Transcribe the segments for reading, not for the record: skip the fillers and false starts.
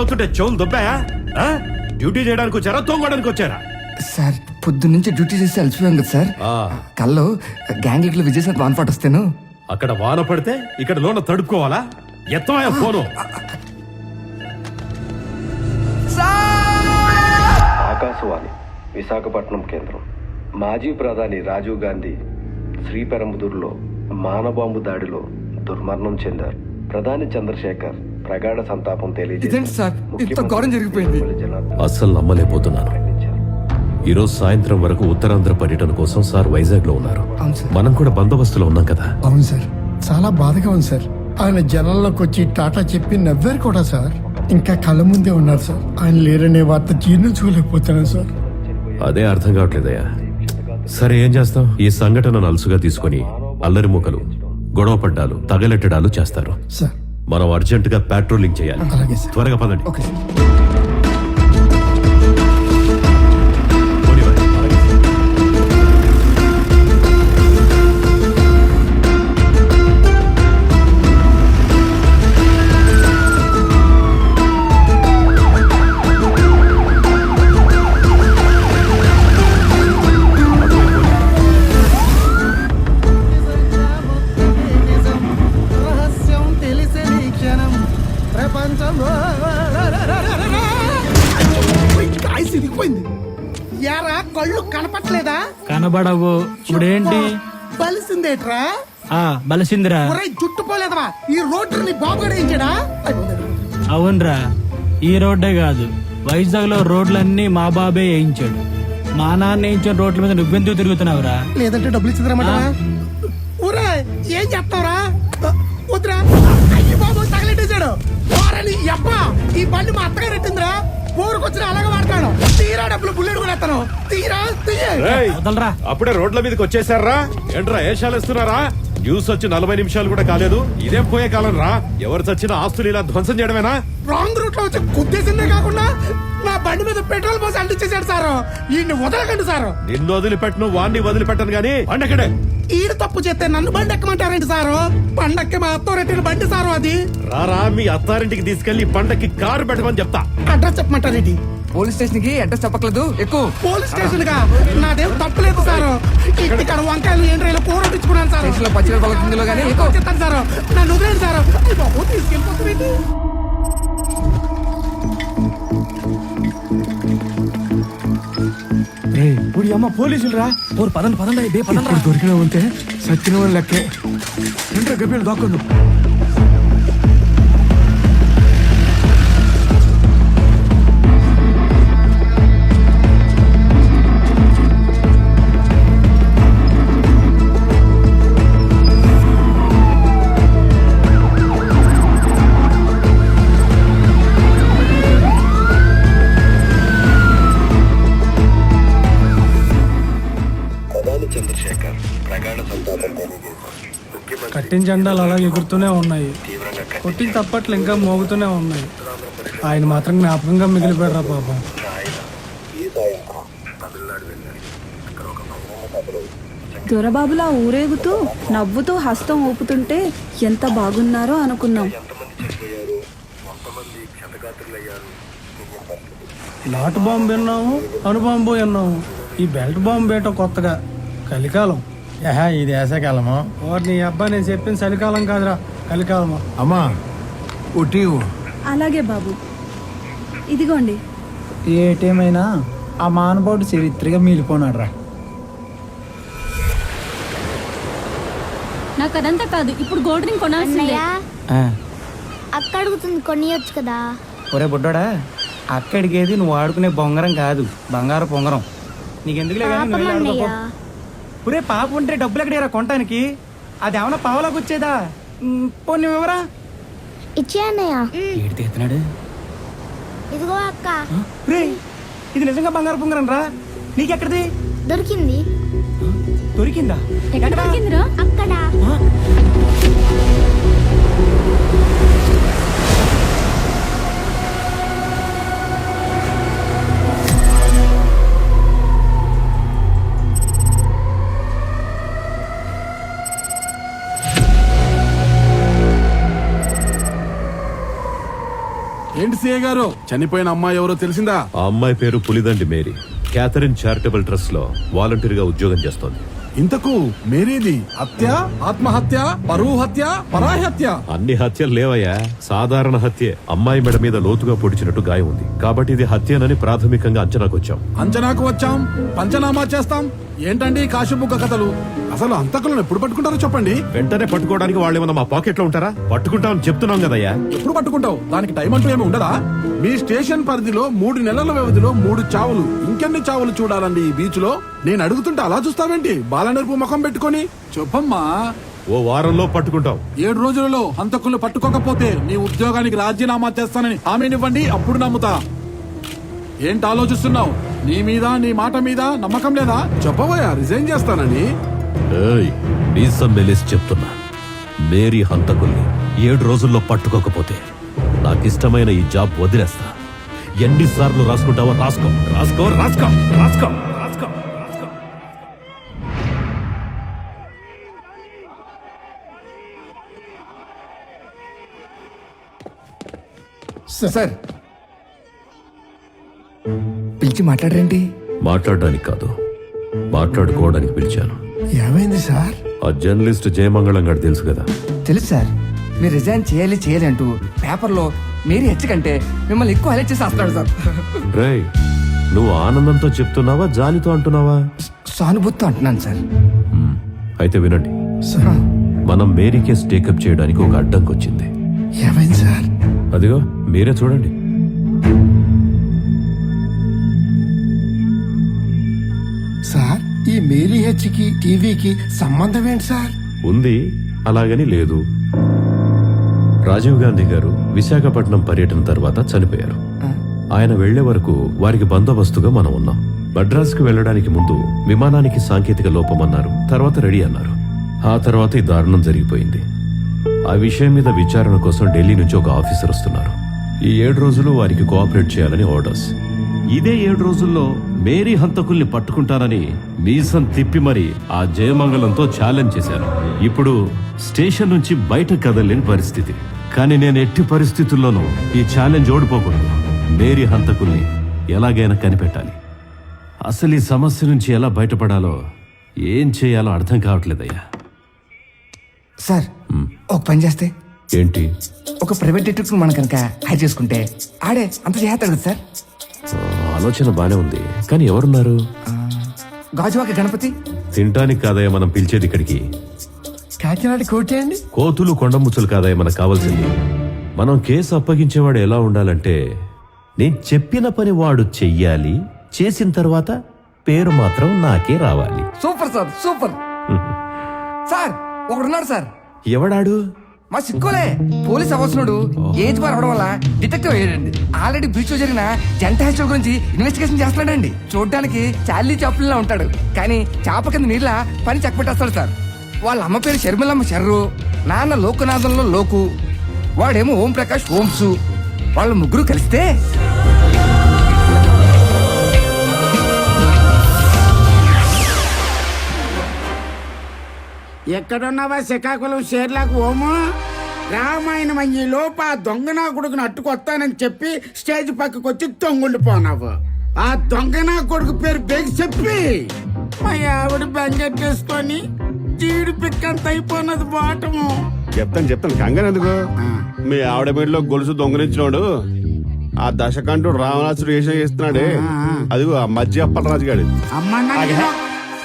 పోతుంటే చెవులు దుబ్బాయా? డ్యూటీ చేయడానికి వచ్చారా, తొంగడానికి వచ్చారా? సార్ పొద్దు నుంచి డ్యూటీ చేసి అలసిపోయాం కదా సార్. కల్లో గ్యాంగ్ విజయసార్ వాన్ పాట వస్తేను అక్కడ వాన పడితే ఇక్కడ లోన తడుపుకోవాలా? ఎత్తమాయా ఫోను. ఆకాశవాణి విశాఖపట్నం కేంద్రం. మాజీ ప్రధాని రాజీవ్ గాంధీ శ్రీపెరంబుదూరులో మానబాంబు దాడిలో దుర్మరణం చెందారు. ప్రధాని చంద్రశేఖర్ ప్రగాఢ సంతాపం జరిగిపోయింది. అస్సలు నమ్మలేకపోతున్నాను. ఈరోజు సాయంత్రం వరకు ఉత్తరాంధ్ర పర్యటన కోసం సార్ వైజాగ్ లో ఉన్నారు. మనం కూడా బందోబస్తులో ఉన్నాం కదా. అవును సార్, చాలా బాధగా ఉంది సార్. ఆయన జనాల్లోకి వచ్చి టాటా చెప్పి నవ్వారు కూడా సార్. ఇంకా కళ్ళ ముందే ఉన్నారు సార్. ఆయన లేరనే వార్త జీర్ణించుకోలేకపోతున్నాను సార్. అదే అర్థం కావట్లేదయ్యా. సరే ఏం చేస్తాం? ఈ సంఘటనను అలుసుగా తీసుకుని అల్లరి మూకలు, గొడవ పడ్డాలు, తగలెట్టడాలు చేస్తారు. సార్ మనం అర్జెంట్ గా పాట్రోలింగ్ చేయాలి. అలాగే సార్. త్వరగా పదండి. Okay sir. యారా కళ్ళు కనపట్లేదా? కనబడవు. ఇప్పుడేంటి బలిసిందేట్రా? బలిసిందిరా. జుట్టు పోలేదవా? ఈ రోడ్డు నీ బాబు వేయించాడా? అవునరా, ఈ రోడ్డే కాదు, వైజాగ్ లో రోడ్లన్నీ మా బాబే వేయించాడు. మా నాన్న వేయించిన రోడ్ల మీద నువ్వెందుకు తిరుగుతున్నావురా? లేదంటే డబ్బులు ఇచ్చిందిరమాట. ఊరే ఏం చెప్తావురా? వద్దురా. అయ్యి బాబు తగలెట్టేశాడు. అబ్బా ఈ బండి మా అత్తగా రెట్టిందిరా. ఊరుకొచ్చిన అలాగే వాడతాను. తీరా డబ్బులు బుల్లెట్ కూడా ఎత్తాను. తీరా వదలరా. అప్పుడే రోడ్ల మీదకి వచ్చేసారా? ఏంట్రా ఏషాలు ఇస్తున్నారా? న్యూస్ వచ్చి 40 నిమిషాలు కూడా కాలేదు. ఇదేం పోయే కాలం రా. ఎవరు చచ్చిన ఆస్తులు ఇలా ధ్వంసం చేయడమేనా? రాంగ్ రూట్ లో వచ్చి గుద్దేసిందే కాకుండా నా బండి మీద పెట్రోల్ పోసి అంటించేశాడు సారు. ఈయన్ని వదలకండి సారు. నిన్ను వదిలిపెట్టను, వాణ్ణి వదిలిపెట్టను గానీ బండెక్కడే. ఈడు తప్పు చేస్తే నన్ను బండి ఎక్కమంటారేంటి సారు? పండక్కి మా అత్తో రెట్టిన బండి సారు అది. రారా, మీ అత్తారింటికి తీసుకెళ్లి పండక్కి కారు పెట్టమని చెప్తా. అడ్రస్ చెప్పమంటారేంటి? పోలీస్ స్టేషన్ కి అడ్రస్ చెప్పట్లేదు. ఎక్కువ పోలీస్ స్టేషన్ గా నాదేం తప్పలేదు సారు. ఇక్కడ వంకాయలు ఏంట్రైలు కూర తెచ్చుకున్నాను సార్. స్టేషన్ లో పచ్చి పలుకుందిలో గానీ చెప్తాను సారు. నన్ను వదిలేండి సారు. బాబు తీసుకెళ్ళిపోతుంది. అమ్మ పోలీసులు రా. పదండి పదండి. దొరికిన ఉంటే సచ్చిన వాళ్ళు లెక్కే. గబ్బీలు దాక్కుందు. కట్టిన జెండాలు అలా ఎగురుతూనే ఉన్నాయి. కొట్టిన తప్పట్లు ఇంకా మోగుతూనే ఉన్నాయి. ఆయన మాత్రం జ్ఞాపకంగా మిగిలిపోయారా పాపం. దొరబాబులా ఊరేగుతూ నవ్వుతూ హస్తం ఊపుతుంటే ఎంత బాగున్నారో అనుకున్నాం. నాటు బాంబు విన్నాము, అణుబాంబు విన్నాము. ఈ బెల్ట్ బాంబు వేయటం కొత్తగా. కలికాలం. ఇది వేసవికాలమా? నీ అబ్బాయి నేను చెప్పిన చలికాలం కాదురా, కలికాలమా. అమ్మా ఉట్టి. అలాగే బాబు, ఇదిగోండి. ఏటేమైనా ఆ మానవుడు చరిత్రగా మిగిలిపోనాడు రా. నాకు అదంతా కాదు, ఇప్పుడు గోల్డ్ రింగ్ కొనాల్సిందే. అక్క అడుగుతుంది, కొనియొచ్చు కదా. ఒరే బుడ్డోడా, అక్కడికేది నువ్వు ఆడుకునే బొంగరం కాదు, బంగారు పొంగరం. నీకెందుకులే. ఒరే పాప ఉంటే డబ్బులు ఎక్కడేరా కొనటానికి? అది ఏమన్నా పావలాకు వచ్చేదా? పోనీ వివరా ఇచ్చేయన్నయ్య. తీస్తున్నాడు. ఇదిగో అక్క. ఇది నిజంగా బంగారు పొంగరం రా. నీకెక్కడిది దొరికింది? దొరికిందా? అక్కడ. ఏంటి చెప్పండి సిఏ గారు, చనిపోయిన అమ్మాయి ఎవరో తెలిసిందా? ఆ అమ్మాయి పేరు పులిదండి మేరీ. క్యాథరిన్ చారిటబుల్ ట్రస్ట్ లో వాలంటీర్ గా ఉద్యోగం చేస్తోంది. ఇంతకు మేరీది హత్య, ఆత్మహత్య, పరువు హత్య, పరాయి హత్య? అన్ని హత్యలు లేవయ్యా, సాధారణ హత్యే. అమ్మాయి మెడ మీద లోతుగా పొడిచినట్టు గాయం ఉంది కాబట్టి ఇది హత్యనని ప్రాథమికంగా అంచనాకు వచ్చాం. అంచనాకు వచ్చాం, పంచనామా చేస్తాం. ఏంటండి కాశీబుగ్గ కథలు? అసలు హంతకులను ఎప్పుడు పట్టుకుంటారో చెప్పండి. వెంటనే పట్టుకోవడానికి వాళ్ళు ఏమన్నా మా పాకెట్ లో ఉంటారా? పట్టుకుంటామని చెప్తున్నాం కదయ్యా. ఎప్పుడు పట్టుకుంటావు? దానికి టైం అంటూ ఏమి ఉండదా? మీ స్టేషన్ పరిధిలో 3 నెలల వ్యవధిలో 3 చావులు. ఇంకెన్ని చావులు చూడాలండి ఈ బీచ్ లో? నేను అడుగుతుంటే అలా చూస్తావేంటి బాలనెరుపు ముఖం పెట్టుకొని? చెప్పమ్మా. ఓ వారంలో పట్టుకుంటాం. 7 రోజులలో హంతకులు పట్టుకోకపోతే నీ ఉద్యోగానికి రాజీనామా చేస్తానని హామీనివ్వండి, అప్పుడు నమ్ముతా. ఏంటి ఆలోచిస్తున్నావు? నీ మీద, నీ మాట మీద నమ్మకం లేదా? చెప్పబోయా రిజైన్ చేస్తానని. ఏయ్, మీసం మెలేసి చెప్తున్నా, మేరీ హంతకుల్ని 7 రోజుల్లో పట్టుకోకపోతే నాకిష్టమైన ఈ జాబ్ వదిలేస్తా. ఎన్నిసార్లు రాసుకుంటావో రాసుకో రాసుకో రాసుకో రాసుకో రాసుకో రాసుకో. సార్ పిలిచి మాట్లాడరేంటి? మాట్లాడడానికి కాదు, మాట్లాడుకోవడానికి పిలిచాను. ఏమైంది సార్? ఆ జర్నలిస్ట్ జయమంగళం గారు తెలుసు కదా? తెలుసు సార్. మీరు రిజైన్ చేయాలి అంటూ పేపర్లో మీరు హెచ్చకంటే మిమ్మల్ని ఎక్కువ హైలైట్ చేసి వస్తున్నాడు సార్. రేయ్, నువ్వు ఆనందంతో చెప్తున్నావా జాలితో అంటున్నావా? సానుభూతితో అంటున్నాను సార్. అయితే వినండి, సార్ మనం మేరీ కేసు టేకప్ చేయడానికి ఒక అడ్డంకి వచ్చింది. ఏమైంది సార్? అదిగో మీరే చూడండి. సార్ ఈ మేరీ హెచ్కి టీవీకి సంబంధం ఏంటి సార్? ఉంది, అలాగని లేదు. రాజీవ్ గాంధీ గారు విశాఖపట్నం పర్యటన తర్వాత చనిపోయారు. ఆయన వెళ్లే వరకు వారికి బందోబస్తుగా మనం ఉన్నాం. మద్రాసుకు వెళ్లడానికి ముందు విమానానికి సాంకేతిక లోపం అన్నారు, తర్వాత రెడీ అన్నారు. ఆ తర్వాత ఈ దారుణం జరిగిపోయింది. ఆ విషయం మీద విచారణ కోసం ఢిల్లీ నుంచి ఒక ఆఫీసర్ వస్తున్నారు. ఈ 7 రోజులు వారికి కోఆపరేట్ చేయాలని ఆర్డర్స్. ఇదే 7 రోజుల్లో మేరీ హంతకుల్ని పట్టుకుంటానని మీసం తిప్పి మరి ఆ జయమంగళంతో ఛాలెంజ్ చేశారు. ఇప్పుడు స్టేషన్ నుంచి బయట కదలేని పరిస్థితి. కానీ నేను ఎట్టి పరిస్థితుల్లోనూ ఈ ఛాలెంజ్ ఓడిపోకూడదు. మేరీ హంతకుల్ని ఎలాగైనా కనిపెట్టాలి. అసలు ఈ సమస్య నుంచి ఎలా బయటపడాలో, ఏం చేయాలో అర్థం కావట్లేదయ్యా. సార్ ఒక పని చేస్తే ఏంటి? ఒక ప్రైవేట్ డిటెక్టివ్ మనం కనుక హైర్ చేసుకుంటే ఆడే అంత చేస్తాడు కదా సార్. ఆలోచన బానే ఉంది, కానీ ఎవరున్నారు? గాజువాక గణపతి. తినటానికి కాదయ్యా మనం పిలిచేది ఇక్కడికి. కాకినాడ కోటేయండి. కోతులు కొండముచ్చులు కాదయ్యా మనకు కావాల్సింది. మనం కేసు అప్పగించేవాడు ఎలా ఉండాలంటే, నేను చెప్పిన పని వాడు చెయ్యాలి, చేసిన తర్వాత పేరు మాత్రం నాకే రావాలి. Super sir, super. సార్ ఒకడున్నాడు సార్. ఎవడాడు? మా సిక్కులే పోలీస్ అవసరుడు ఏజ్ బార్ అవడం వల్ల డిటెక్టివ్ అయ్యాడండి. ఆల్రెడీ బీచ్ లో జరిగిన జంట హత్యల గురించి ఇన్వెస్టిగేషన్ చేస్తున్నాడండి. చూడడానికి చార్లీ చాప్లిన్ లా ఉంటాడు, కానీ చేప కింద నీళ్ళ పని చక్కబెట్టేస్తాడు సార్. వాళ్ళ అమ్మ పేరు షర్మిలమ్మ షర్రు, నాన్న లోకనాథంలో లోకు, వాడేమో ఓం ప్రకాష్ ఓంసు. వాళ్ళ ముగ్గురు కలిస్తే ఎక్కడున్నావా శ్రీకాకుళం షేర్లాకు ఓము? రామాయణం అయ్యే లోపు ఆ దొంగనా కొడుకుని అట్టుకొస్తానని చెప్పి స్టేజ్ పక్కకు వచ్చి తొంగుండిపోనావు. ఆ దొంగనా కొడుకు పేరు బేగి చెప్పి మా ఆవిడ బెంగెట్టేసుకొని జీడి పిక్కంత అయిపోయినది బాటము. చెప్తాను కంగారు ఎందుకు? మీ ఆవిడ మీడలో గొలుసు దొంగలించినోడు ఆ దశకంటూ రావణాసుడు వేషం చేస్తున్నాడే, అది ఆ మధ్య అప్పలరాజు గాడు. అమ్మన్నా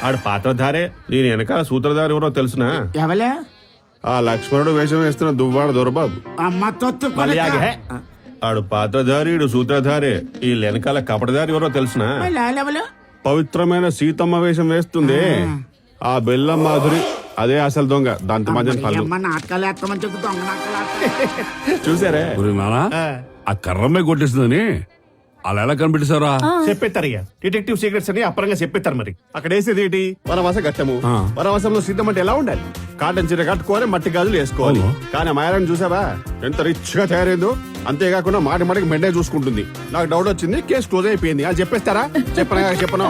ఆడు పాత్రధారే. నేను వెనకాల సూత్రధారి ఎవరో తెలుసునా? ఎవలే? ఆ లక్ష్మణుడు వేషం వేస్తున్న దువ్వాడు దొరబాబు. అమ్మ తొత్తు ఆడు పాత్రధారి, ఈడు సూత్రధారే. ఈ వెనకాల కపటధారి ఎవరో తెలుసునా? పవిత్రమైన సీతమ్మ వేషం వేస్తుంది ఆ బెల్లం మాధురి, అదే అసలు దొంగ. దాంతో మధ్య పళ్ళు చూసారే? ఆ కర్రమ్మే కొట్టేస్తుందని అలా ఎలా కనిపెట్టేశారా? చెప్పేస్తారయ్యా, డిటెక్టివ్ సీక్రెట్స్ అని అప్పరంగా చెప్పేస్తారు. మరి అక్కడ వేసేది ఏంటి? వనవాస ఘట్టము. వనవాసంలో సీతం అంటే ఎలా ఉండాలి? కాటన్ చీర కట్టుకోవాలి, మట్టి గాజులు వేసుకోవాలి. కానీ మాయాలని చూసావా ఎంత రిచ్ గా తయారైందో? అంతేకాకుండా మాటి మాటికి మెండే చూసుకుంటుంది. నాకు డౌట్ వచ్చింది, కేసు క్లోజ్ అయిపోయింది. అది చెప్పేస్తారా? చెప్పను.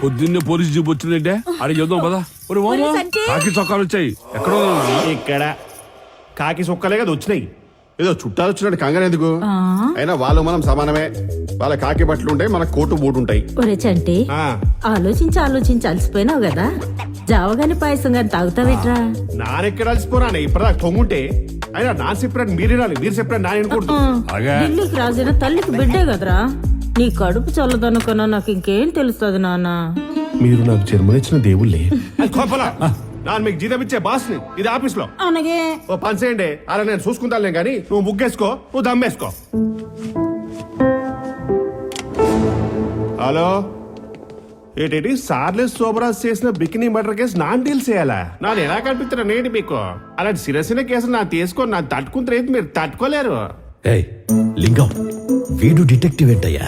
పొద్దున్నే పోలీసు జీప్ వచ్చిందంటే అడిగి చూద్దాం పదా ఒరే మామ కాకి చొక్కాలు వచ్చాయి ఎక్కడో ఇక్కడ కాకి సుక్కలే కదా వచ్చినాయి. ఏదో చుట్టాలు వచ్చినట్టు కంగారు ఎందుకు? అయినా వాళ్ళు మనం సమానమే. వాళ్ళ కాకి బట్టలు ఉంటాయి, మన కోటు బూటు ఉంటాయి. ఒరే చంటి ఆ, ఆలోచించి ఆలోచించి అలసిపోయినావు కదా, జావగాని పాయసం గాని తాగుతావేట్రా? నానెక్కడ అలసిపోరా ఇప్పుడు నాకు తొంగుంటే. అయినా నా చెప్పినట్టు మీరు వినాలి, మీరు చెప్పినట్టు నా వినకూడదు. ఢిల్లీకి రాజైన తల్లికి బిడ్డే కదరా. నీ కడుపు చల్లదనుకన్నా నాకు ఇంకేం తెలుస్తుంది నాన్న. మీరు నాకు జన్మనిచ్చిన దేవుళ్ళే. నేను మీకు జీతం ఇచ్చే బాస్ ని, ఇది ఆఫీస్ లో. అనగే ఓ పని చేయండి, అలా నేను చూసుకుంటాను కానీ నువ్వు ముగ్గేసుకో, నువ్వు దమ్మేసుకో. హలో, ఏంటి సార్లెస్ సోబరాజ్ చేసిన bikini murder case non deal చేయాలా? నాది ఎలా కనిపిస్తున్నా నేటి మీకు? అలాంటి సిరసిన కేసులు నా తీసుకొని నా తట్టుకుంటే మీరు తట్టుకోలేరు. ఏయ్ లింగం, వీడు డిటెక్టివ్ ఏంటయ్యా?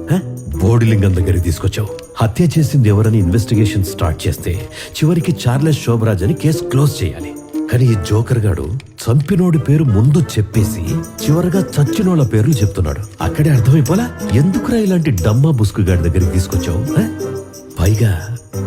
హ? బోడి లింగం దగ్గరికి తీసుకొచ్చావు. హత్య చేసింది ఎవరని ఇన్వెస్టిగేషన్ స్టార్ట్ చేస్తే చివరికి చార్లెస్ శోభరాజ్ అని కేసు క్లోజ్ చేయాలి. కానీ ఈ జోకర్ గాడు చంపినోడి పేరు ముందు చెప్పేసి చివరగా చచ్చినోళ్ళ పేర్లు చెప్తున్నాడు. అక్కడే అర్థమైపోలా ఎందుకురా ఇలాంటి డమ్మా బుస్కు గాడి దగ్గరికి తీసుకొచ్చావు? హ? పైగా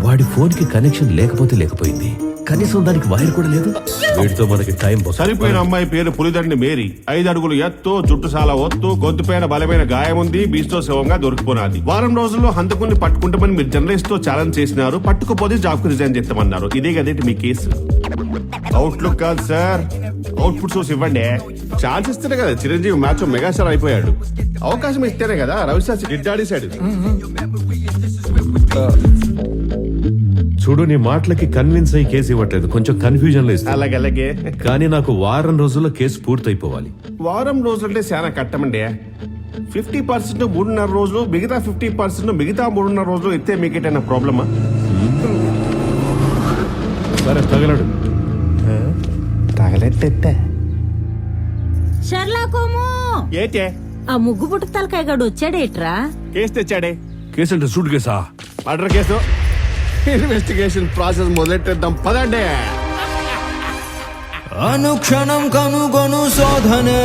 వాడి ఫోన్ కి కనెక్షన్ లేకపోతే లేకపోయింది, కనీసం దానికి వైర్ కూడా లేదు. వీటితో మనకి టైం సరిపోయిన అమ్మాయి పేరు పులిదండి మేరీ. 5 అడుగులు ఎత్తు, జుట్టు చాలా ఒత్తు, గొంతుపైన బలమైన గాయం ఉంది, బీచ్తో శవంగా దొరికిపోనాది. వారం రోజుల్లో హంతకుని పట్టుకుంటామని మీరు జర్నలిస్ట్ తో ఛాలెంజ్ చేసినారు. పట్టుకుపోతే జాబ్ కు రిజైన్ చేస్తామన్నారు. ఇదే కదేంటి మీ కేసు? అవుట్లుక్ కాదు సార్, అవుట్పుట్ చూసి ఇవ్వండి. ఛాన్స్ ఇస్తేనే కదా చిరంజీవి మ్యాచ్ మెగాస్టార్ అయిపోయాడు. అవకాశం ఇస్తేనే కదా రవిశాస్త్రి డిడ్డాడేశాడు. చూడు, నీ మాటలకి కన్విన్స్ అయ్యి కేసు ఇవ్వట్లేదు, కొంచెం కన్ఫ్యూజన్ లో ఇస్తా. అలాగే కానీ నాకు వారం రోజుల్లో కేసు పూర్తయిపోవాలి. వారం రోజులంటే చాలా కట్టమండి. 50% 3.5 రోజులు, మిగతా 50% మిగతా 3.5 రోజులు ఇస్తే మీకేటైనా ప్రాబ్లమా? సరే తగలడు. తగలెట్టే షర్లాకోము, ఏటే ఆ ముగ్గు పుట్టు తలకాయ గడు వచ్చాడేట్రా? కేసు తెచ్చాడే. కేసు అంటే సూట్ కేసా? Murder case. ఇన్వెస్టిగేషన్ ప్రాసెస్ మొదలెట్టేద్దాం పదండి. అనుక్షణం కనుగొను శోధనే